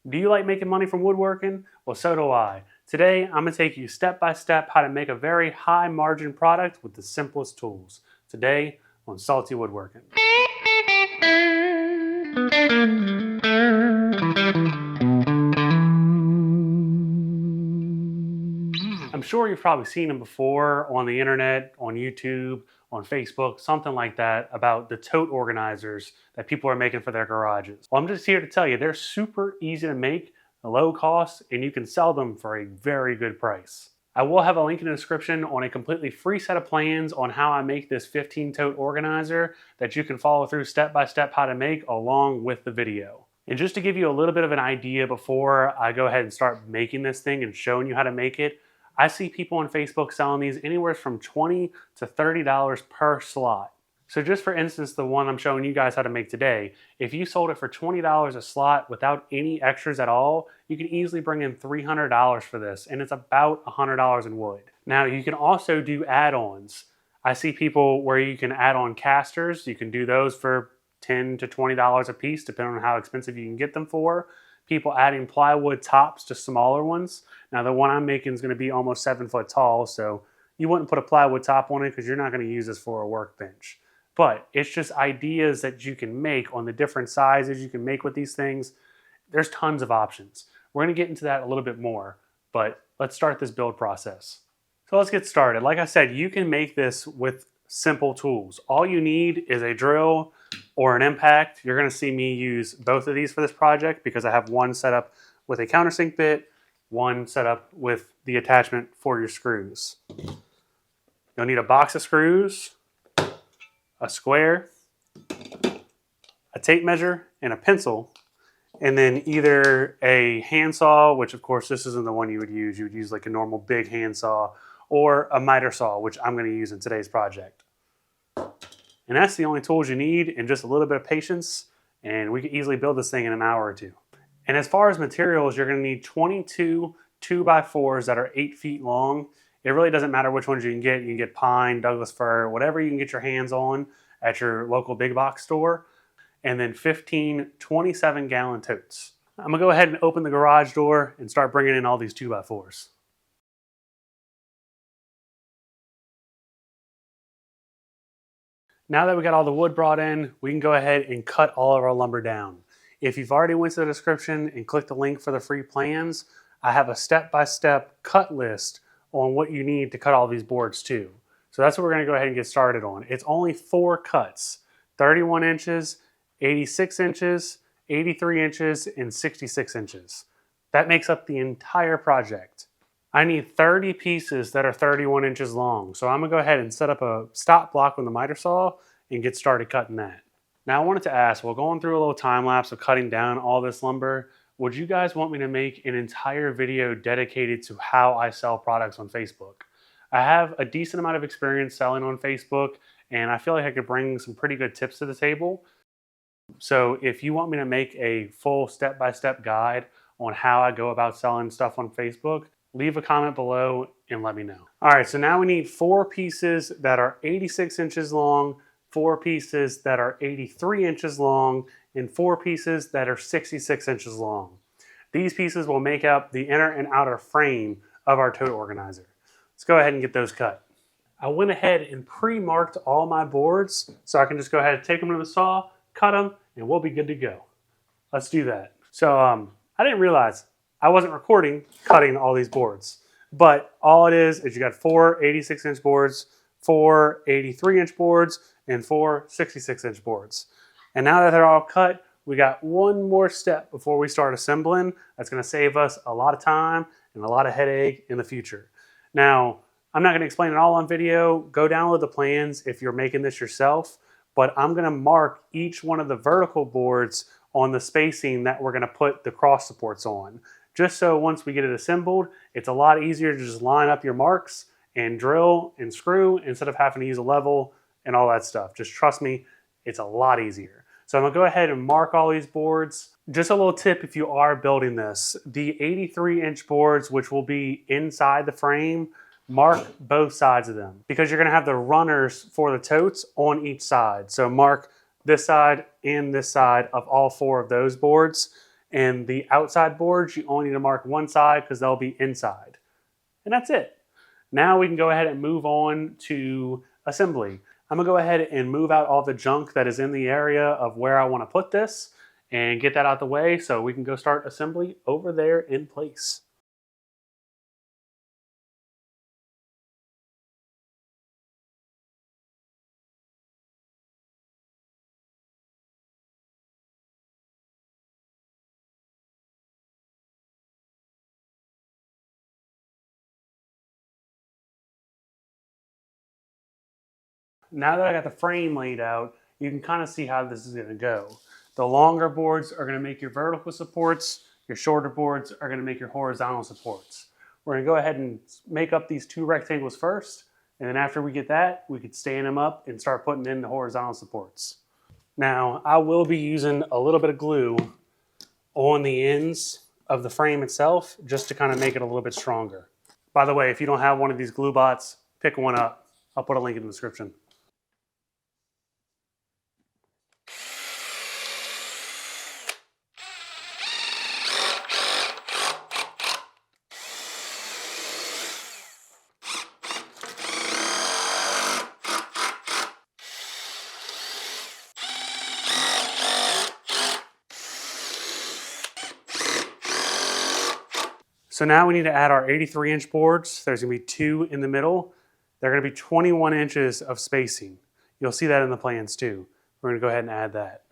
Do you like making money from woodworking? Well, so do I. Today, I'm going to take you step by step how to make a very high margin product with the simplest tools. Today on Salty Woodworking. I'm sure you've probably seen them before on the internet, on YouTube, on Facebook, something like that, about the tote organizers that people are making for their garages. Well, I'm just here to tell you they're super easy to make, low cost, and you can sell them for a very good price. I will have a link in the description on a completely free set of plans on how I make this 15 tote organizer that you can follow through step by step how to make along with the video. And just to give you a little bit of an idea before I go ahead and start making this thing and showing you how to make it, I see people on Facebook selling these anywhere from $20 to $30 per slot. So just for instance, the one I'm showing you guys how to make today, if you sold it for $20 a slot without any extras at all, you can easily bring in $300 for this, and it's about $100 in wood. Now you can also do add-ons. I see people where you can add on casters. You can do those for $10 to $20 a piece, depending on how expensive you can get them for. People adding plywood tops to smaller ones. Now the one I'm making is going to be almost 7 foot tall, so you wouldn't put a plywood top on it because you're not going to use this for a workbench. But it's just ideas that you can make on the different sizes you can make with these things. There's tons of options. We're going to get into that a little bit more, but let's start this build process. So let's get started. Like I said, you can make this with simple tools. All you need is a drill or an impact. You're going to see me use both of these for this project because I have one set up with a countersink bit, one set up with the attachment for your screws. You'll need a box of screws, a square, a tape measure, and a pencil, and then either a handsaw, which of course this isn't the one you would use. You would use like a normal big handsaw, or a miter saw, which I'm going to use in today's project. And that's the only tools you need, and just a little bit of patience, and we can easily build this thing in an hour or two. And as far as materials, you're going to need 22 2x4s that are 8 feet long. It really doesn't matter which ones you can get. You can get pine, Douglas fir, whatever you can get your hands on at your local big box store. And then 15 27-gallon totes. I'm going to go ahead and open the garage door and start bringing in all these 2x4s. Now that we got all the wood brought in, we can go ahead and cut all of our lumber down. If you've already went to the description and clicked the link for the free plans, I have a step-by-step cut list on what you need to cut all these boards to. So that's what we're going to go ahead and get started on. It's only 4 cuts, 31 inches, 86 inches, 83 inches, and 66 inches. That makes up the entire project. I need 30 pieces that are 31 inches long. So I'm gonna go ahead and set up a stop block on the miter saw and get started cutting that. Now I wanted to ask, while going through a little time lapse of cutting down all this lumber, would you guys want me to make an entire video dedicated to how I sell products on Facebook? I have a decent amount of experience selling on Facebook, and I feel like I could bring some pretty good tips to the table. So if you want me to make a full step-by-step guide on how I go about selling stuff on Facebook, leave a comment below and let me know. All right, so now we need 4 pieces that are 86 inches long, 4 pieces that are 83 inches long, and 4 pieces that are 66 inches long. These pieces will make up the inner and outer frame of our tote organizer. Let's go ahead and get those cut. I went ahead and pre-marked all my boards so I can just go ahead and take them to the saw, cut them, and we'll be good to go. Let's do that. So I didn't realize I wasn't recording cutting all these boards, but all it is you got 4 86-inch boards, 4 83-inch boards, and 4 66-inch boards. And now that they're all cut, we got one more step before we start assembling. That's going to save us a lot of time and a lot of headache in the future. Now, I'm not going to explain it all on video. Go download the plans if you're making this yourself, but I'm going to mark each one of the vertical boards on the spacing that we're going to put the cross supports on. Just so once we get it assembled, it's a lot easier to just line up your marks and drill and screw instead of having to use a level and all that stuff. Just trust me, it's a lot easier. So I'm gonna go ahead and mark all these boards. Just a little tip if you are building this, the 83-inch boards, which will be inside the frame, mark both sides of them because you're gonna have the runners for the totes on each side. So mark this side and this side of all 4 of those boards. And the outside boards, you only need to mark one side because they'll be inside. And that's it. Now we can go ahead and move on to assembly. I'm gonna go ahead and move out all the junk that is in the area of where I wanna put this and get that out the way so we can go start assembly over there in place. Now that I got the frame laid out, you can kind of see how this is gonna go. The longer boards are gonna make your vertical supports, your shorter boards are gonna make your horizontal supports. We're gonna go ahead and make up these two rectangles first, and then after we get that, we could stand them up and start putting in the horizontal supports. Now, I will be using a little bit of glue on the ends of the frame itself just to kind of make it a little bit stronger. By the way, if you don't have one of these glue bots, pick one up. I'll put a link in the description. So now we need to add our 83-inch boards. There's gonna be 2 in the middle. They're gonna be 21 inches of spacing. You'll see that in the plans too. We're gonna go ahead and add that.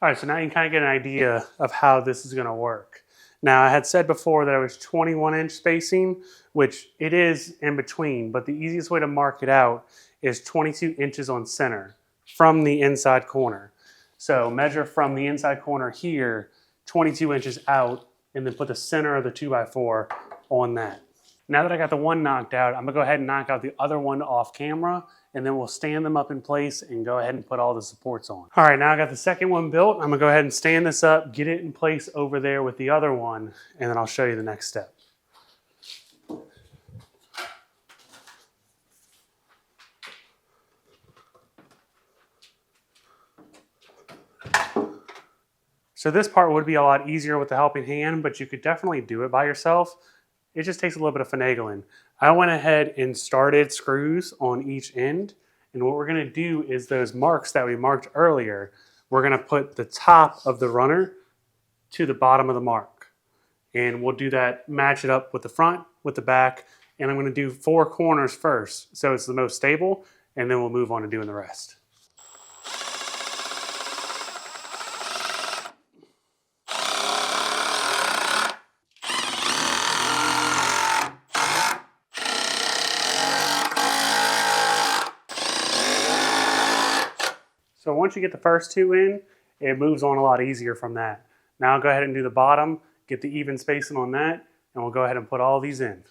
All right, so now you can kind of get an idea of how this is gonna work. Now, I had said before that it was 21-inch spacing, which it is in between, but the easiest way to mark it out is 22 inches on center from the inside corner. So measure from the inside corner here, 22 inches out, and then put the center of the 2x4 on that. Now that I got the one knocked out, I'm gonna go ahead and knock out the other one off camera, and then we'll stand them up in place and go ahead and put all the supports on. All right, now I got the second one built. I'm gonna go ahead and stand this up, get it in place over there with the other one, and then I'll show you the next step. So this part would be a lot easier with the helping hand, but you could definitely do it by yourself. It just takes a little bit of finagling. I went ahead and started screws on each end. And what we're gonna do is those marks that we marked earlier, we're gonna put the top of the runner to the bottom of the mark. And we'll do that, match it up with the front, with the back, and I'm gonna do 4 corners first, so it's the most stable, and then we'll move on to doing the rest. So once you get the first 2 in, it moves on a lot easier from that. Now I'll go ahead and do the bottom, get the even spacing on that, and we'll go ahead and put all these in.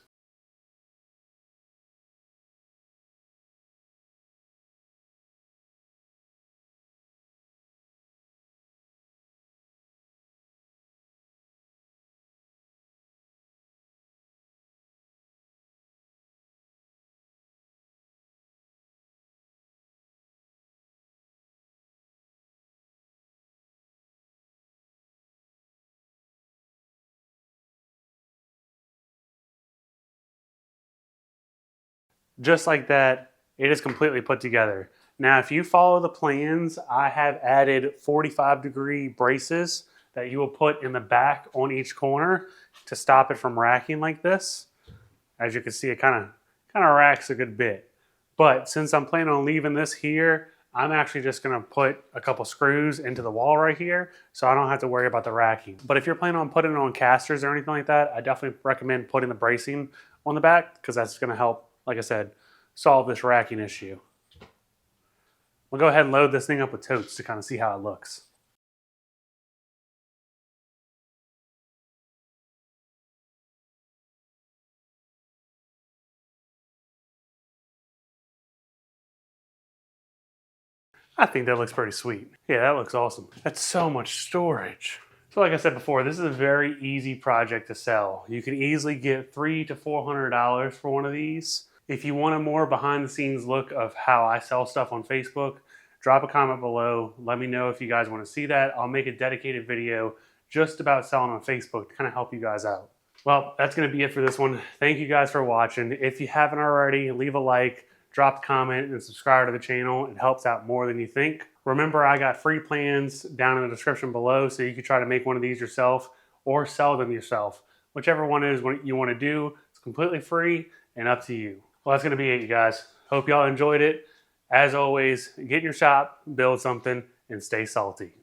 Just like that, it is completely put together. Now, if you follow the plans, I have added 45-degree braces that you will put in the back on each corner to stop it from racking like this. As you can see, it kind of racks a good bit. But since I'm planning on leaving this here, I'm actually just gonna put a couple screws into the wall right here so I don't have to worry about the racking. But if you're planning on putting it on casters or anything like that, I definitely recommend putting the bracing on the back because that's gonna help, like I said, solve this racking issue. We'll go ahead and load this thing up with totes to kind of see how it looks. I think that looks pretty sweet. Yeah, that looks awesome. That's so much storage. So like I said before, this is a very easy project to sell. You can easily get $300 to $400 for one of these. If you want a more behind the scenes look of how I sell stuff on Facebook, drop a comment below. Let me know if you guys want to see that. I'll make a dedicated video just about selling on Facebook to kind of help you guys out. Well, that's going to be it for this one. Thank you guys for watching. If you haven't already, leave a like, drop a comment, and subscribe to the channel. It helps out more than you think. Remember, I got free plans down in the description below, so you can try to make one of these yourself or sell them yourself. Whichever one is what you want to do, it's completely free and up to you. Well, that's going to be it, you guys. Hope y'all enjoyed it. As always, get in your shop, build something, and stay salty.